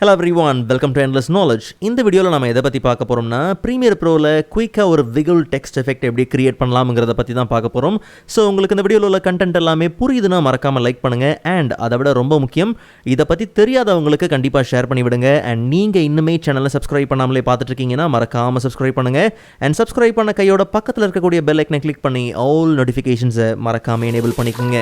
Hello everyone, welcome to Endless Knowledge. இந்த வீடியோவில் நம்ம எதை பற்றி பார்க்க போகிறோம்னா ப்ரீமியர் ப்ரோவில் குயிக்காக ஒரு விகிள் டெக்ஸ்ட் எஃபெக்ட் எப்படி கிரியேட் பண்ணலாம்ங்கிறத பற்றி தான் பார்க்க போகிறோம். ஸோ உங்களுக்கு இந்த வீடியோவில் உள்ள கண்டென்ட் எல்லாமே புரியுதுன்னா மறக்காமல் லைக் பண்ணுங்கள். அண்ட் அதை விட ரொம்ப முக்கியம், இதை பற்றி தெரியாதவங்களுக்கு கண்டிப்பாக ஷேர் பண்ணி விடுங்க. அண்ட் நீங்கள் இன்னுமே சேனலை சப்ஸ்கிரைப் பண்ணாமலே பார்த்துட்டு இருக்கீங்கன்னா மறக்காமல் சப்ஸ்கிரைப் பண்ணுங்கள். அண்ட் சப்ஸ்கிரைப் பண்ண கையோட பக்கத்தில் இருக்கக்கூடிய பெல் ஐக்கனை கிளிக் பண்ணி ஆல் நோட்டிஃபிகேஷன்ஸை மறக்காமல் எனேபிள் பண்ணிக்கோங்க.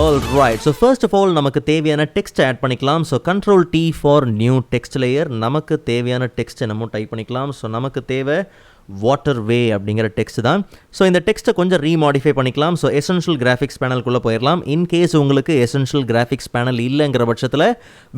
Alright, so first of all நமக்கு தேவையான டெக்ஸ்ட் ஆட் பண்ணிக்கலாம். So Ctrl T for new text layer. நமக்கு தேவையான டெக்ஸ்ட்டை நம்ம டைப் பண்ணிக்கலாம். ஸோ நமக்கு தேவை Waterway அப்படிங்கிற டெக்ஸ்ட் தான். ஸோ இந்த டெக்ஸ்ட்டை கொஞ்சம் ரீமாடிஃபை பண்ணிக்கலாம். ஸோ எசென்ஷியல் கிராஃபிக்ஸ் பேனலுக்குள்ளே போயிடலாம். இன்கேஸ் உங்களுக்கு எசென்ஷியல் கிராஃபிக்ஸ் பேனல் இல்லைங்கிற பட்சத்தில்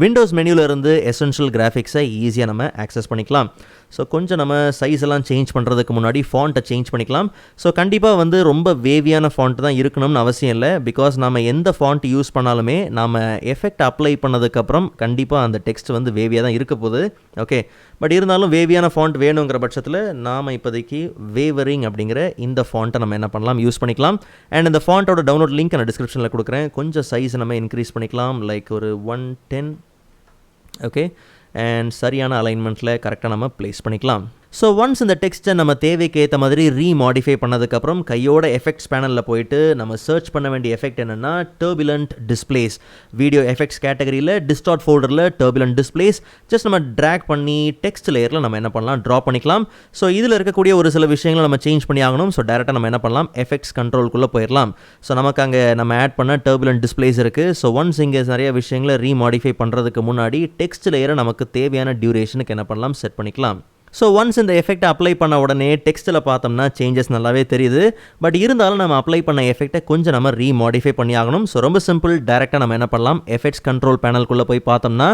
விண்டோஸ் மெனுவில் இருந்து எசென்ஷியல் கிராஃபிக்ஸை ஈஸியாக நம்ம ஆக்சஸ் பண்ணிக்கலாம். ஸோ கொஞ்சம் நம்ம சைஸ் எல்லாம் சேஞ்ச் பண்ணுறதுக்கு முன்னாடி ஃபாண்ட்டை சேஞ்ச் பண்ணிக்கலாம். ஸோ கண்டிப்பாக ரொம்ப வேவியான ஃபாண்ட் தான் இருக்கணும்னு அவசியம் இல்லை. பிகாஸ் நம்ம எந்த ஃபாண்ட் யூஸ் பண்ணாலுமே நம்ம எஃபெக்ட் அப்ளை பண்ணதுக்கப்புறம் கண்டிப்பாக அந்த டெக்ஸ்ட் வேவியாக தான் இருக்க போகுது. ஓகே, பட் இருந்தாலும் வேவியான ஃபாண்ட் வேணுங்கிற பட்சத்தில் நாம் இப்போதைக்கு வேவரிங் அப்படிங்கிற இந்த ஃபாண்ட்டை நம்ம என்ன பண்ணலாம், யூஸ் பண்ணிக்கலாம். அண்ட் இந்த ஃபாண்ட்டோட டவுன்லோட் லிங்க் நான் டிஸ்கிரிப்ஷனில் கொடுக்குறேன். கொஞ்சம் சைஸ் நம்ம இன்க்ரீஸ் பண்ணிக்கலாம், லைக் ஒரு 110. ஓகே, அண்ட் சரியான அலைன்மெண்ட்டில் கரெக்டாக நம்ம ப்ளேஸ் பண்ணிக்கலாம். ஸோ ஒன்ஸ் இந்த டெக்ஸ்ட்டை நம்ம தேவைக்கு ஏற்ற மாதிரி ரீமாடிஃபை பண்ணதுக்கப்புறம் கையோட எஃபெக்ட்ஸ் பேனலில் போயிட்டு நம்ம சர்ச் பண்ண வேண்டிய எஃபெக்ட் என்னென்னா டர்புலண்ட் டிஸ்பிளேஸ். வீடியோ எஃபெக்ட்ஸ் கேட்டகரியில் டிஸ்டார்ட் ஃபோல்டரில் டர்புலண்ட் டிஸ்பிளேஸ் ஜஸ்ட் நம்ம ட்ராக் பண்ணி டெக்ஸ்ட் லேயரில் நம்ம என்ன பண்ணலாம், ட்ரா பண்ணிக்கலாம். ஸோ இதில் இருக்கக்கூடிய ஒரு சில விஷயங்களை நம்ம சேஞ்ச் பண்ணி ஆகணும். ஸோ டேரெக்டாக நம்ம என்ன பண்ணலாம், எஃபெக்ட்ஸ் கண்ட்ரோலுக்குள்ளே போயிடலாம். ஸோ நமக்கு அங்கே நம்ம ஆட் பண்ண டர்புலண்ட் டிஸ்பிளேஸ் இருக்குது. ஸோ ஒன்ஸ் இங்கே நிறைய விஷயங்களை ரீமாடிஃபை பண்ணுறதுக்கு முன்னாடி டெக்ஸ்ட் லேயரை நமக்கு தேவையான டியூரேஷனுக்கு என்ன பண்ணலாம், செட் பண்ணிக்கலாம். ஸோ ஒன்ஸ் இந்த எஃபெக்டை அப்ளை பண்ண உடனே டெக்ஸ்ட்டில் பார்த்தோம்னா சேஞ்சஸ் நல்லாவே தெரியுது. பட் இருந்தாலும் நம்ம அப்ளை பண்ண எஃபெக்டை கொஞ்சம் நம்ம ரீமாடிஃபை பண்ணி ஆகணும். ஸோ ரொம்ப சிம்பிள், டேரெக்டாக நம்ம என்ன பண்ணலாம், எஃபெக்ட்ஸ் கண்ட்ரோல் பேனலுக்குள்ளே போய் பார்த்தோம்னா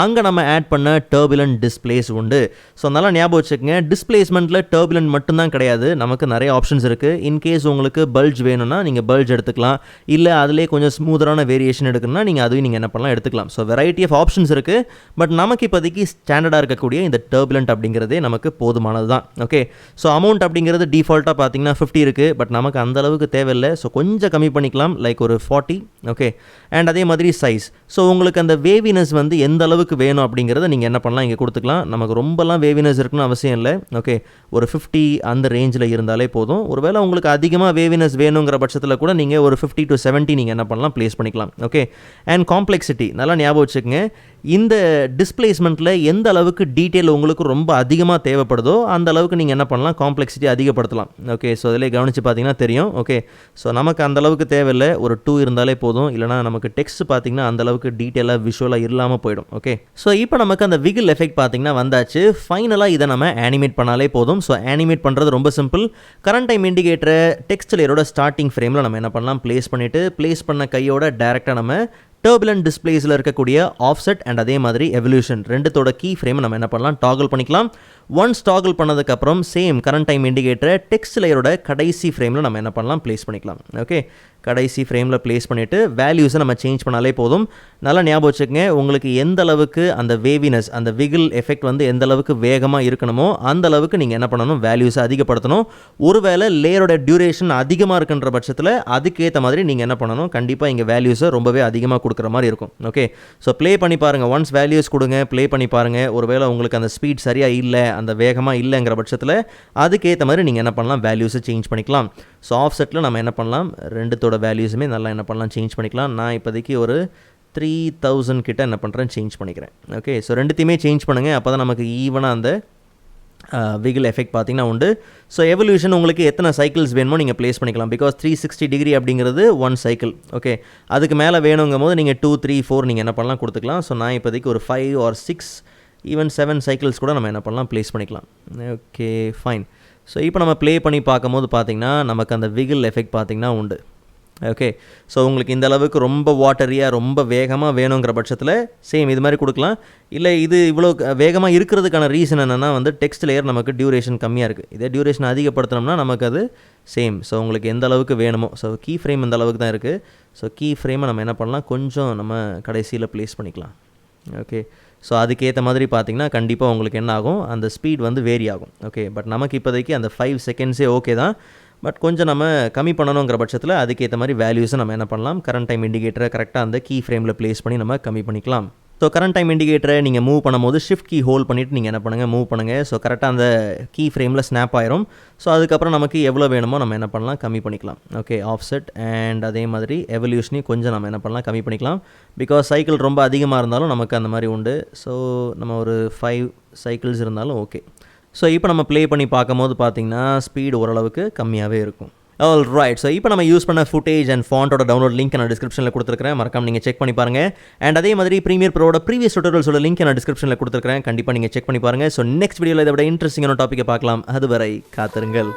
அங்கே நம்ம ஆட் பண்ண டர்புலண்ட் டிஸ்பிளேஸ் உண்டு. ஸோ நல்லா ஞாபகம் வச்சுக்கோங்க, டிஸ்பிளேஸ்மெண்ட்டில் டர்புலண்ட் மட்டும்தான் கிடையாது, நமக்கு நிறைய ஆப்ஷன்ஸ் இருக்குது. இன்கேஸ் உங்களுக்கு பல்ஜ் வேணும்னா நீங்கள் பல்ஜ் எடுத்துக்கலாம். இல்லை அதிலே கொஞ்சம் ஸ்மூதரான வேரியேஷன் எடுக்கணும்னா நீங்கள் அதையும் நீங்கள் என்ன பண்ணலாம், எடுத்துக்கலாம். ஸோ வெரைட்டி ஆஃப் ஆப்ஷன்ஸ் இருக்குது. பட் நமக்கு இப்போதைக்கு ஸ்டாண்டர்டாக இருக்கக்கூடிய இந்த டர்புலண்ட் அப்படிங்கிறதே நமக்கு போதுமானது தான். ஓகே, ஸோ அமௌண்ட் அப்படிங்கிறது டிஃபால்ட்டாக பார்த்தீங்கன்னா 50 இருக்குது. பட் நமக்கு அந்த அளவுக்கு தேவையில்லை. ஸோ கொஞ்சம் கம்மி பண்ணிக்கலாம், லைக் ஒரு 40. ஓகே, அண்ட் அதே மாதிரி சைஸ். ஸோ உங்களுக்கு அந்த வேவினஸ் எந்த அளவுக்கு வேணும் அப்படிங்கிறத நீங்கள் என்ன பண்ணலாம், இங்கே கொடுத்துக்கலாம். நமக்கு ரொம்பலாம் வேவினஸ் இருக்குன்னு அவசியம் இல்லை. ஓகே, ஒரு 50 அந்த ரேஞ்சில் இருந்தாலே போதும். ஒருவேளை உங்களுக்கு அதிகமாக வேவினஸ் வேணுங்கிற பட்சத்தில் கூட நீங்கள் ஒரு 50 to 70 நீங்கள் என்ன பண்ணலாம், ப்ளேஸ் பண்ணிக்கலாம். ஓகே, அண்ட் காம்ப்ளெக்சிட்டி நல்லா ஞாபகம் வச்சுக்கோங்க. இந்த டிஸ்பிளேஸ்மெண்ட்டில் எந்த அளவுக்கு டீட்டெயில் உங்களுக்கு ரொம்ப அதிகமாக தேவைப்படுதோ அந்த அளவுக்கு நீங்கள் என்ன பண்ணலாம், காம்ப்ளெக்சிட்டி அதிகப்படுத்தலாம். ஓகே, ஸோ அதிலே கவனித்து பார்த்தீங்கன்னா தெரியும். ஓகே, ஸோ நமக்கு அந்த அளவுக்கு தேவையில்லை, ஒரு 2 இருந்தாலே போதும். இல்லைனா நமக்கு டெக்ஸ்ட் பார்த்தீங்கன்னா அந்த அளவுக்கு டீட்டெயிலாக விஷுவலாக இல்லாமல் போயிடும். ஓகே, ஸோ இப்போ நமக்கு அந்த விகில் எஃபெக்ட் பார்த்தீங்கன்னா வந்தாச்சு. ஃபைனலாக இதை நம்ம ஆனிமேட் பண்ணாலே போதும். ஸோ ஆனிமேட் பண்ணுறது ரொம்ப சிம்பிள். கரண்ட் டைம் இண்டிகேட்டரை டெக்ஸ்ட் லேயரோட ஸ்டார்டிங் ஃப்ரேமில் நம்ம என்ன பண்ணலாம், ப்ளேஸ் பண்ணிவிட்டு ப்ளேஸ் பண்ண கையோட டேரெக்டாக நம்ம டர்புலண்ட் டிஸ்பிளேஸில் இருக்கக்கூடிய ஆஃப்செட் அண்ட் அதே மாதிரி எவல்யூஷன் ரெண்டுத்தோட கீ ஃப்ரேம் நம்ம என்ன பண்ணலாம், டாகிள் பண்ணிக்கலாம். ஒன்ஸ் டாகிள் பண்ணதுக்கப்புறம் சேம் கரண்ட் டைம் இண்டிகேட்டரை டெக்ஸ்ட் லேயரோட கடைசி ஃப்ரேமில் நம்ம என்ன பண்ணலாம், ப்ளேஸ் பண்ணிக்கலாம். ஓகே, கடைசி ஃப்ரேமில் ப்ளேஸ் பண்ணிவிட்டு வேல்யூஸை நம்ம சேஞ்ச் பண்ணாலே போதும். நல்லா ஞாபகம் வச்சுக்கோங்க, உங்களுக்கு எந்த அளவுக்கு அந்த வேவினஸ், அந்த விகில் எஃபெக்ட் எந்த அளவுக்கு வேகமாக இருக்கணுமோ அந்த அளவுக்கு நீங்கள் என்ன பண்ணணும், வேல்யூஸை அதிகப்படுத்தணும். ஒருவேளை லேயரோட டியூரேஷன் அதிகமாக இருக்குன்ற பட்சத்தில் அதுக்கேற்ற மாதிரி நீங்கள் என்ன பண்ணணும், கண்டிப்பாக இங்கே வேல்யூஸை ரொம்பவே அதிகமாக கொடுக்குற மாதிரி இருக்கும். ஓகே, ஸோ ப்ளே பண்ணி பாருங்கள். ஒன்ஸ் வேல்யூஸ் கொடுங்க, ப்ளே பண்ணி பாருங்கள். ஒருவேளை உங்களுக்கு அந்த ஸ்பீட் சரியாக இல்லை, அந்த வேகமாக இல்லைங்கிற பட்சத்தில் அதுக்கேற்ற மாதிரி நீங்கள் என்ன பண்ணலாம், வேல்யூஸை சேஞ்ச் பண்ணிக்கலாம். ஸோ ஆஃப்செட்டில் நம்ம என்ன பண்ணலாம், ரெண்டுத்தோட வேல்யூஸுமே நல்லா என்ன பண்ணலாம், சேஞ்ச் பண்ணிக்கலாம். நான் இப்போதைக்கு ஒரு 3000 கிட்ட என்ன பண்ணுறேன், சேஞ்ச் பண்ணிக்கிறேன். ஓகே, ஸோ ரெண்டுத்தையுமே சேஞ்ச் பண்ணுங்கள். அப்போ தான் நமக்கு ஈவனாக அந்த விகில் எஃபெக்ட் பார்த்தீங்கன்னா உண்டு. ஸோ எவல்யூஷன் உங்களுக்கு எத்தனை சைக்கிள்ஸ் வேணுமோ நீங்கள் ப்ளேஸ் பண்ணிக்கலாம். பிகாஸ் 360 டிகிரி அப்படிங்கிறது 1 சைக்கிள். ஓகே, அதுக்கு மேலே வேணுங்கும் போது நீங்கள் 2, 3, 4 நீங்கள் என்ன பண்ணலாம், கொடுத்துக்கலாம். ஸோ நான் இப்போதைக்கு ஒரு 5 or 6 ஈவன் 7 சைக்கிள்ஸ் கூட நம்ம என்ன பண்ணலாம், ப்ளேஸ் பண்ணிக்கலாம். Okay, fine. ஸோ இப்போ நம்ம ப்ளே பண்ணி பார்க்கும்போது பார்த்திங்கன்னா நமக்கு அந்த விகில் எஃபெக்ட் பார்த்திங்கன்னா உண்டு. ஓகே, ஸோ உங்களுக்கு இந்த அளவுக்கு ரொம்ப வாட்டரியாக ரொம்ப வேகமாக வேணுங்கிற பட்சத்தில் சேம் இது மாதிரி கொடுக்கலாம். இல்லை இது இவ்வளோ வேகமாக இருக்கிறதுக்கான ரீசன் என்னென்னா டெக்ஸ்ட் லேயர் நமக்கு டியூரேஷன் கம்மியாக இருக்குது. இதே டியூரேஷன் அதிகப்படுத்தினோம்னா நமக்கு அது சேம். ஸோ உங்களுக்கு எந்த அளவுக்கு வேணுமோ, ஸோ கீ ஃப்ரேம் இந்த அளவுக்கு தான் இருக்குது. ஸோ கீ ஃப்ரேமை நம்ம என்ன பண்ணலாம், கொஞ்சம் நம்ம கடைசியில் ப்ளேஸ் பண்ணிக்கலாம். ஓகே, ஸோ அதுக்கேற்ற மாதிரி பார்த்தீங்கன்னா கண்டிப்பாக உங்களுக்கு என்ன ஆகும், அந்த ஸ்பீட் வந்து வேரி ஆகும். ஓகே, பட் நமக்கு இப்போதைக்கு அந்த 5 செகண்ட்ஸே ஓகே தான். பட் கொஞ்சம் நம்ம கம்மி பண்ணணுங்கிற பட்சத்தில் அதுக்கேற்ற மாதிரி வேல்யூஸை நம்ம என்ன பண்ணலாம், கரண்ட் டைம் இண்டிகேட்டரை கரெக்டாக அந்த கீ ஃப்ரேமில் ப்ளேஸ் பண்ணி நம்ம கம்மி பண்ணிக்கலாம். ஸோ கரண்ட் டைம் இண்டிகேட்டரை நீங்கள் மூவ் பண்ணும்போது ஷிஃப்ட் கீ ஹோல்ட் பண்ணிவிட்டு நீங்கள் என்ன பண்ணுங்கள், மூவ் பண்ணுங்கள். ஸோ கரெக்டாக அந்த கீ ஃப்ரேமில் ஸ்னாப் ஆயிரும். ஸோ அதுக்கப்புறம் நமக்கு எவ்வளோ வேணுமோ நம்ம என்ன பண்ணலாம், கம்மி பண்ணிக்கலாம். ஓகே, ஆஃப்செட் அண்ட் அதே மாதிரி எவல்யூஷனையும் கொஞ்சம் நம்ம என்ன பண்ணலாம், கம்மி பண்ணிக்கலாம். பிகாஸ் சைக்கிள் ரொம்ப அதிகமாக இருந்தாலும் நமக்கு அந்த மாதிரி உண்டு. ஸோ நம்ம ஒரு 5 சைக்கிள்ஸ் இருந்தாலும் ஓகே. ஸோ இப்போ நம்ம ப்ளே பண்ணி பார்க்கும்போது பார்த்தீங்கன்னா ஸ்பீடு ஓரளவுக்கு கம்மியாகவே இருக்கும். All right. ஸோ இப்போ நம்ம யூஸ் பண்ண ஃபுட்டேஜ் அண்ட் ஃபாண்ட்டோட டவுன்லோட் லிங்க் நான் டிஸ்கிரிப்ஷனில் கொடுத்துருக்கேன். மறக்காம நீங்கள் செக் பண்ணி பாருங்கள். அண்ட் அதே மாதிரி ப்ரீமியர் ப்ரோட ப்ரீவியஸ் டுட்டோரியல்ஸோட லிங்க் நான் டிஸ்கிரிப்ஷனில் கொடுத்துருக்கேன். கண்டிப்பாக நீங்கள் செக் பண்ணி பாருங்கள். ஸோ நெக்ஸ்ட் வீடியோவில் இதை விட இன்ட்ரெஸ்டிங்கான டாப்பிக்கை பார்க்கலாம். அதுவரை காத்திருங்கள்.